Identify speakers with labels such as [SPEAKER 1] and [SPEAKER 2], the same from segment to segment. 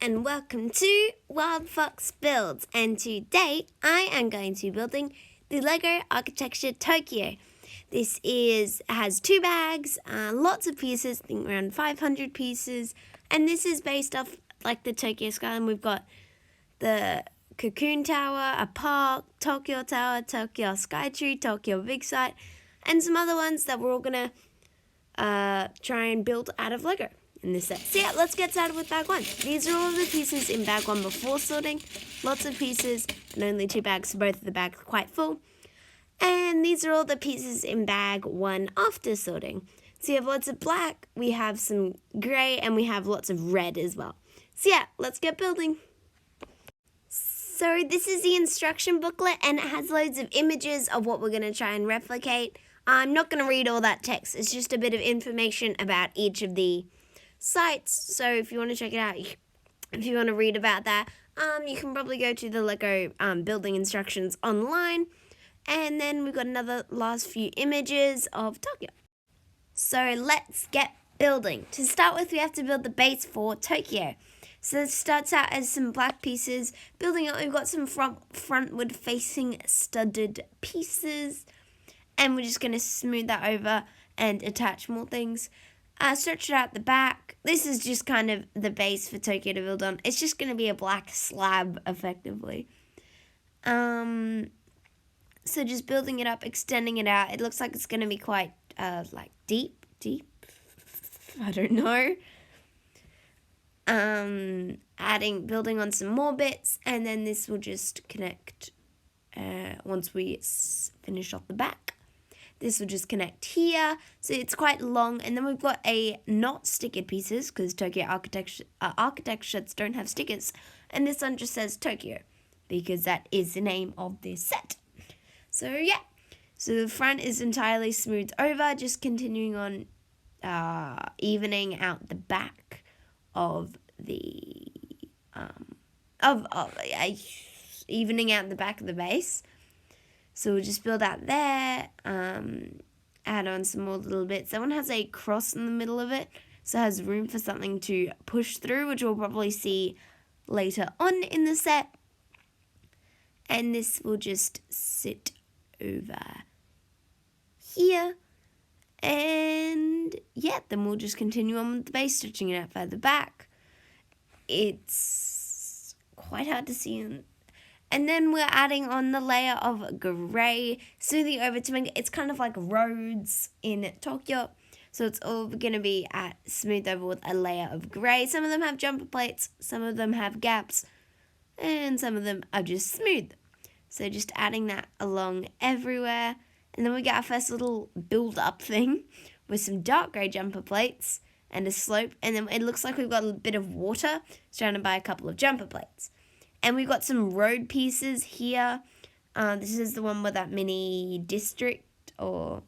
[SPEAKER 1] and welcome to Wildfox Builds, and today I am going to be building the Lego Architecture Tokyo. This has two bags, lots of pieces, I think around 500 pieces, and this is based off like the Tokyo skyline. We've got the Cocoon Tower, a park, Tokyo Tower, Tokyo Skytree, Tokyo Big Sight, and some other ones that we're all gonna try and build out of Lego in this set. So yeah, let's get started with bag one. These are all of the pieces in bag one before sorting. Lots of pieces and only two bags, so both of the bags are quite full. And these are all the pieces in bag one after sorting. So you have lots of black, we have some grey, and we have lots of red as well. So yeah, let's get building. So this is the instruction booklet, and it has loads of images of what we're going to try and replicate. I'm not going to read all that text. It's just a bit of information about each of the sites. So if you want to check it out, if you want to read about that, you can probably go to the Lego building instructions online. And then we've got another last few images of Tokyo. So let's get building. To start with, we have to build the base for Tokyo. So it starts out as some black pieces. Building up, we've got some frontward facing studded pieces. And we're just going to smooth that over and attach more things. Stretch it out the back. This is just kind of the base for Tokyo to build on. It's just going to be a black slab, effectively. So just building it up, extending it out. It looks like it's going to be quite, like, deep. I don't know. Building on some more bits. And then this will just connect once we finish off the back. This will just connect here, so it's quite long. And then we've got a not stickered pieces, because Tokyo architecture sets don't have stickers. And this one just says Tokyo, because that is the name of this set. So yeah, so the front is entirely smoothed over, just continuing on evening out the back of the evening out the back of the base. So we'll just build out there, add on some more little bits. That one has a cross in the middle of it, so it has room for something to push through, which we'll probably see later on in the set. And this will just sit over here. And yeah, then we'll just continue on with the base, stretching it out further back. It's quite hard to see. And then we're adding on the layer of grey, smoothing over to make it's kind of like roads in Tokyo. So it's all going to be smoothed over with a layer of grey. Some of them have jumper plates, some of them have gaps, and some of them are just smooth. So just adding that along everywhere. And then we get our first little build-up thing with some dark grey jumper plates and a slope. And then it looks like we've got a bit of water surrounded by a couple of jumper plates. And we've got some road pieces here. This is the one where that mini district or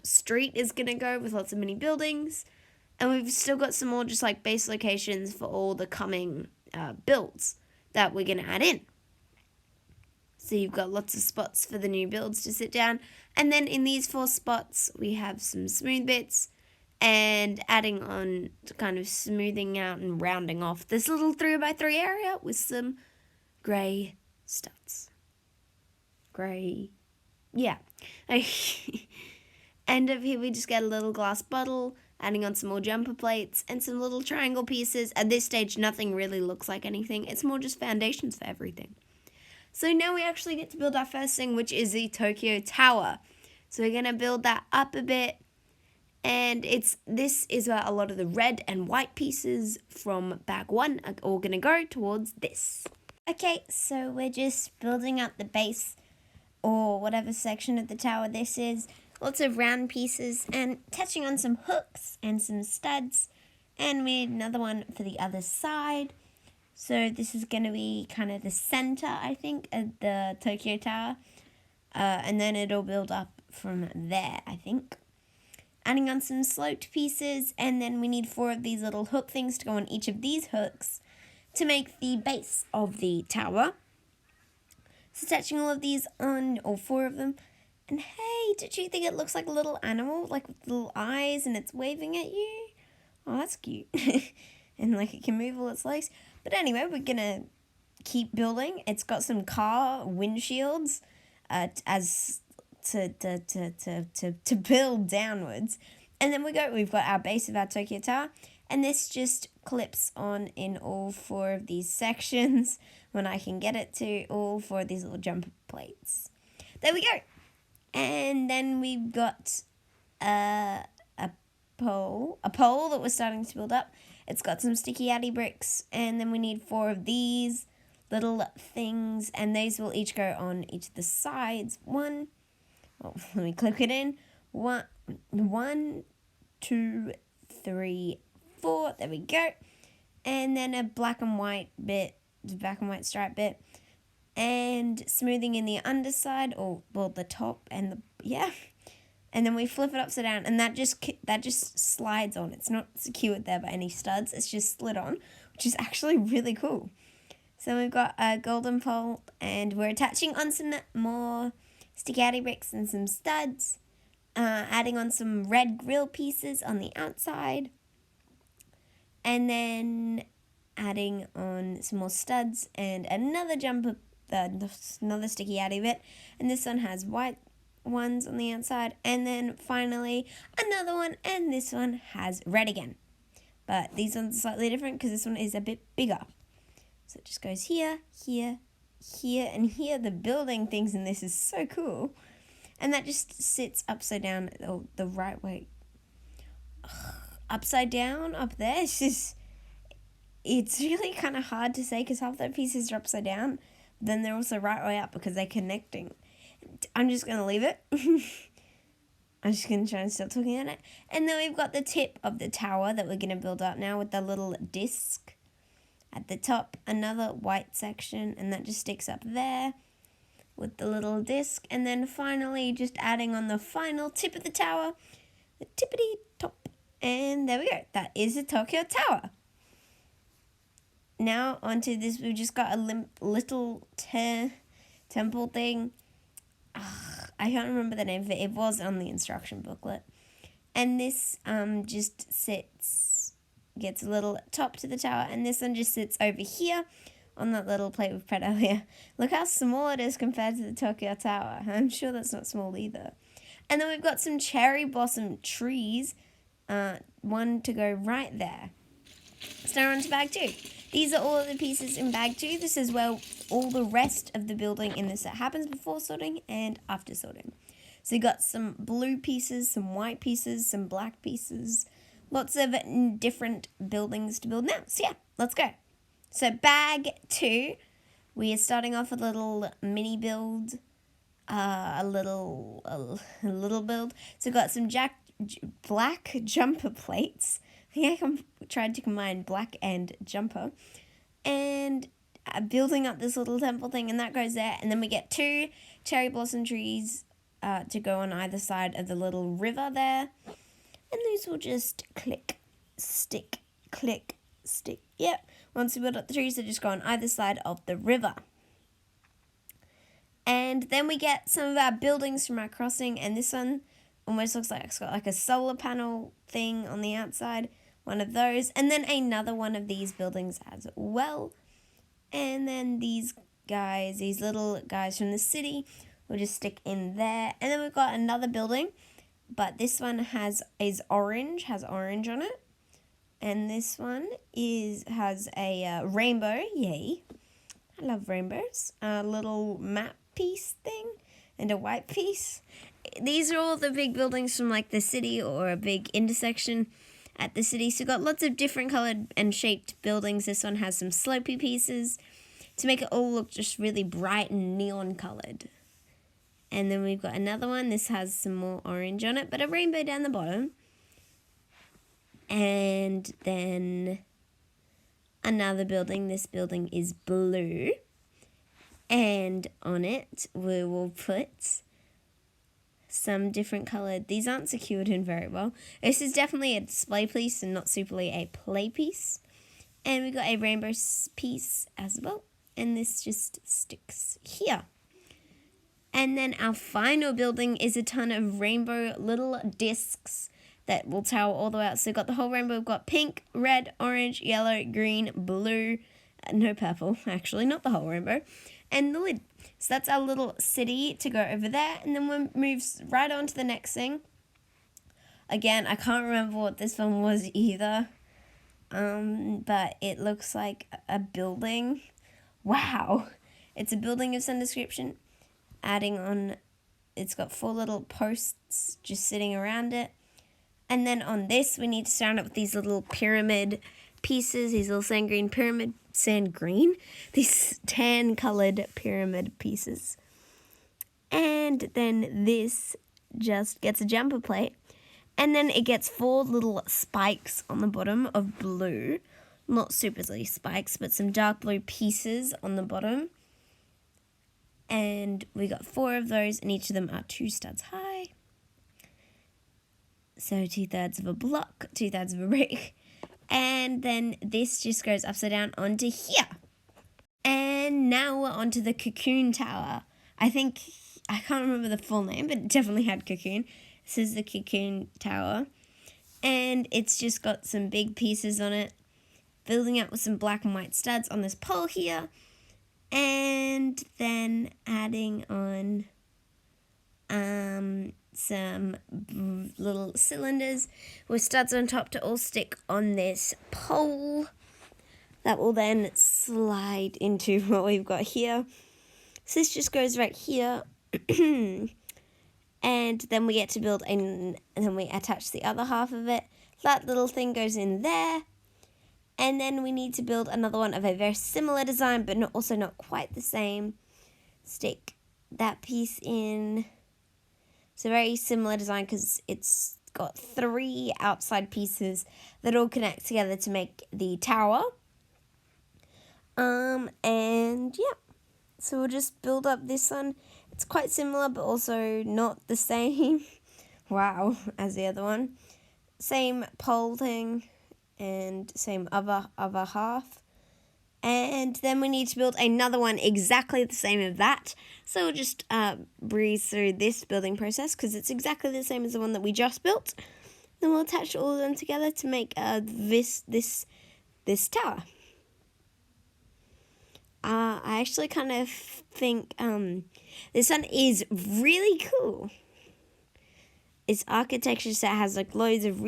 [SPEAKER 1] street is going to go with lots of mini buildings. And we've still got some more just like base locations for all the coming builds that we're going to add in. So you've got lots of spots for the new builds to sit down. And then in these 4 spots, we have some smooth bits. And adding on to kind of smoothing out and rounding off this little 3x3 area with some grey studs. Grey, yeah. And over here we just get a little glass bottle, adding on some more jumper plates and some little triangle pieces. At this stage, nothing really looks like anything. It's more just foundations for everything. So now we actually get to build our first thing, which is the Tokyo Tower. So we're going to build that up a bit. And this is where a lot of the red and white pieces from bag one are all going to go towards this. Okay, so we're just building up the base or whatever section of the tower this is. Lots of round pieces and touching on some hooks and some studs. And we need another one for the other side. So this is going to be kind of the center, I think, of the Tokyo Tower. And then it'll build up from there, I think. Adding on some sloped pieces, and then we need 4 of these little hook things to go on each of these hooks to make the base of the tower. So attaching all of these on, or 4 of them. And hey, did you think it looks like a little animal, like with little eyes, and it's waving at you? Oh, that's cute. and like it can move all its legs. But anyway, we're gonna keep building. It's got some car windshields as to build downwards. And then we've got our base of our Tokyo Tower, and this just clips on in all 4 of these sections when I can get it to all 4 of these little jumper plates. There we go. And then we've got a pole that we're starting to build up. It's got some sticky addy bricks, and then we need 4 of these little things, and these will each go on each of the sides. Let me click it in. 1, 2, 3, 4. There we go. And then a black and white stripe bit, and smoothing in the underside, or well, the top and and then we flip it upside down, and that just slides on. It's not secured there by any studs. It's just slid on, which is actually really cool. So we've got a golden pole, and we're attaching on some more sticky addy bricks and some studs, adding on some red grill pieces on the outside, and then adding on some more studs and another another sticky addy bit, and this one has white ones on the outside, and then finally another one, and this one has red again. But these ones are slightly different because this one is a bit bigger. So it just goes here, here, here, and here. The building things in this is so cool. And that just sits upside down the right way. Upside down up there. It's really kind of hard to say because half the pieces are upside down. Then they're also right way up because they're connecting. I'm just going to leave it. I'm just going to try and stop talking on it. And then we've got the tip of the tower that we're going to build up now with the little disc. At the top, another white section, and that just sticks up there with the little disc. And then finally, just adding on the final tip of the tower, the tippity top. And there we go. That is the Tokyo Tower. Now onto this, we've just got a little temple thing. I can't remember the name of it. It was on the instruction booklet. And this just gets a little top to the tower, and this one just sits over here on that little plate we've put earlier. Look how small it is compared to the Tokyo Tower. I'm sure that's not small either. And then we've got some cherry blossom trees, one to go right there. So now on to bag 2. These are all of the pieces in bag 2. This is where all the rest of the building in this set happens before sorting and after sorting. So you got some blue pieces, some white pieces, some black pieces. Lots of different buildings to build now. So yeah, let's go. So bag 2, we are starting off with a little mini build, a little build. So we've got some black jumper plates. I think I tried to combine black and jumper. And building up this little temple thing, and that goes there. And then we get 2 cherry blossom trees to go on either side of the little river there. And these will just click, stick, click, stick. Yep. Once we build up the trees, they just go on either side of the river. And then we get some of our buildings from our crossing. And this one almost looks like it's got like a solar panel thing on the outside. One of those. And then another one of these buildings as well. And then these little guys from the city will just stick in there. And then we've got another building. But this one has orange on it. And this one has a rainbow. Yay. I love rainbows. A little map piece thing and a white piece. These are all the big buildings from like the city or a big intersection at the city. So got lots of different colored and shaped buildings. This one has some slopey pieces to make it all look just really bright and neon colored. And then we've got another one. This has some more orange on it, but a rainbow down the bottom. And then another building. This building is blue. And on it, we will put some different colored. These aren't secured in very well. This is definitely a display piece and not superly a play piece. And we've got a rainbow piece as well. And this just sticks here. And then our final building is a ton of rainbow little discs that will tower all the way out. So we've got the whole rainbow. We've got pink, red, orange, yellow, green, blue, no purple, actually, not the whole rainbow, and the lid. So that's our little city to go over there, and then we'll move right on to the next thing. Again, I can't remember what this one was either, but it looks like a building. Wow, it's a building of some description. Adding on, it's got 4 little posts just sitting around it. And then on this, we need to surround it with these little pyramid pieces, these little these tan-colored pyramid pieces. And then this just gets a jumper plate. And then it gets 4 little spikes on the bottom of blue. Not superly spikes, but some dark blue pieces on the bottom. And we got 4 of those, and each of them are 2 studs high. So 2/3 of a block, 2/3 of a brick. And then this just goes upside down onto here. And now we're onto the cocoon tower. I can't remember the full name, but it definitely had cocoon. This is the cocoon tower. And it's just got some big pieces on it. Building up with some black and white studs on this pole here. And then adding on some little cylinders with studs on top to all stick on this pole that will then slide into what we've got here. So this just goes right here. And then we get to build and then we attach the other half of it. That little thing goes in there. And then we need to build another one of a very similar design, but also not quite the same. Stick that piece in. It's a very similar design because it's got 3 outside pieces that all connect together to make the tower. And yeah, so we'll just build up this one. It's quite similar, but also not the same. Wow, as the other one. Same pole thing and same other half. And then we need to build another one exactly the same as that. So we'll just breeze through this building process because it's exactly the same as the one that we just built. Then we'll attach all of them together to make this tower. I actually kind of think this one is really cool. Its architecture set has like loads of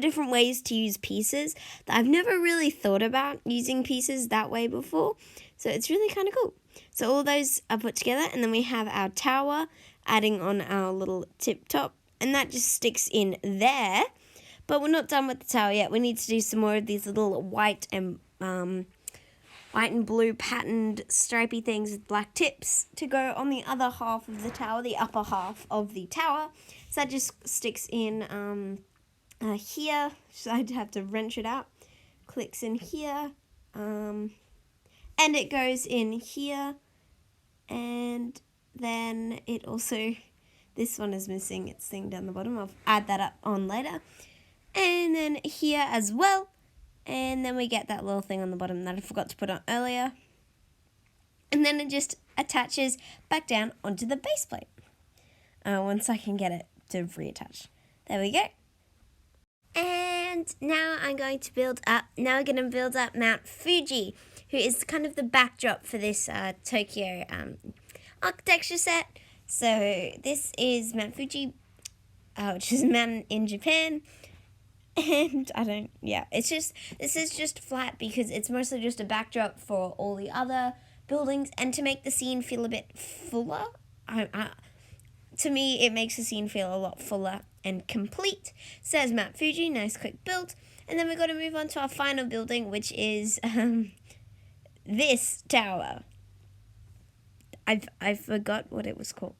[SPEAKER 1] different ways to use pieces that I've never really thought about using pieces that way before. So it's really kind of cool. So all those are put together, and then we have our tower adding on our little tip top, and that just sticks in there. But we're not done with the tower yet. We need to do some more of these little white and blue patterned stripy things with black tips to go on the other half of the tower, the upper half of the tower. So that just sticks in here. So I'd have to wrench it out. Clicks in here. And it goes in here. And then it also, this one is missing its thing down the bottom. I'll add that up on later. And then here as well. And then we get that little thing on the bottom that I forgot to put on earlier. And then it just attaches back down onto the base plate. Once I can get it to reattach. There we go. And now I'm going to build up Mount Fuji, who is kind of the backdrop for this Tokyo architecture set. So this is Mount Fuji, which is a mountain in Japan. And this is just flat because it's mostly just a backdrop for all the other buildings, and to make the scene feel a bit fuller. To me, it makes the scene feel a lot fuller and complete. Says Mount Fuji, nice quick build. And then we've got to move on to our final building, which is this tower. I forgot what it was called.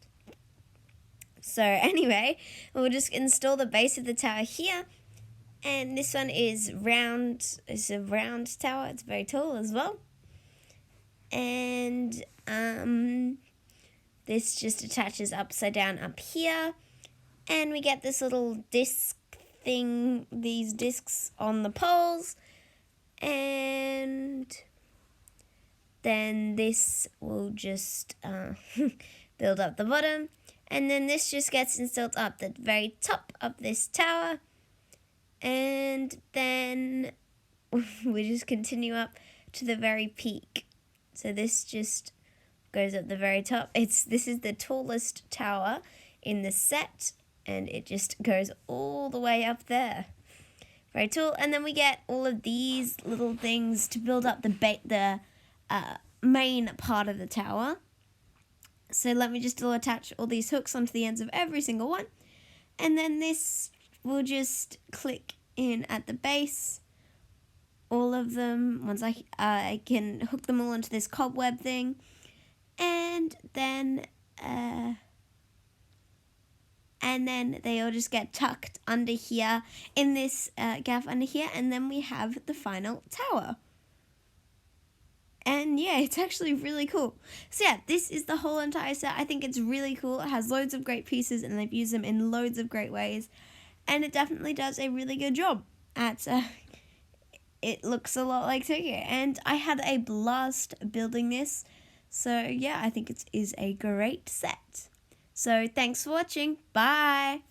[SPEAKER 1] So anyway, we'll just install the base of the tower here. And this one is round. It's a round tower. It's very tall as well. And this just attaches upside down up here. And we get this little disc thing, these discs on the poles. And then this will just build up the bottom. And then this just gets installed up the very top of this tower. And then we just continue up to the very peak. So this just goes up the very top. This is the tallest tower in the set, and it just goes all the way up there. Very tall. And then we get all of these little things to build up the main part of the tower. So let me just attach all these hooks onto the ends of every single one. And then this will just click in at the base. All of them, once I can hook them all into this cobweb thing. And then they all just get tucked under here in this gap under here. And then we have the final tower. And yeah, it's actually really cool. So yeah, this is the whole entire set. I think it's really cool. It has loads of great pieces and they've used them in loads of great ways. And it definitely does a really good job at, it looks a lot like Tokyo. And I had a blast building this. So yeah, I think it is a great set. So thanks for watching. Bye!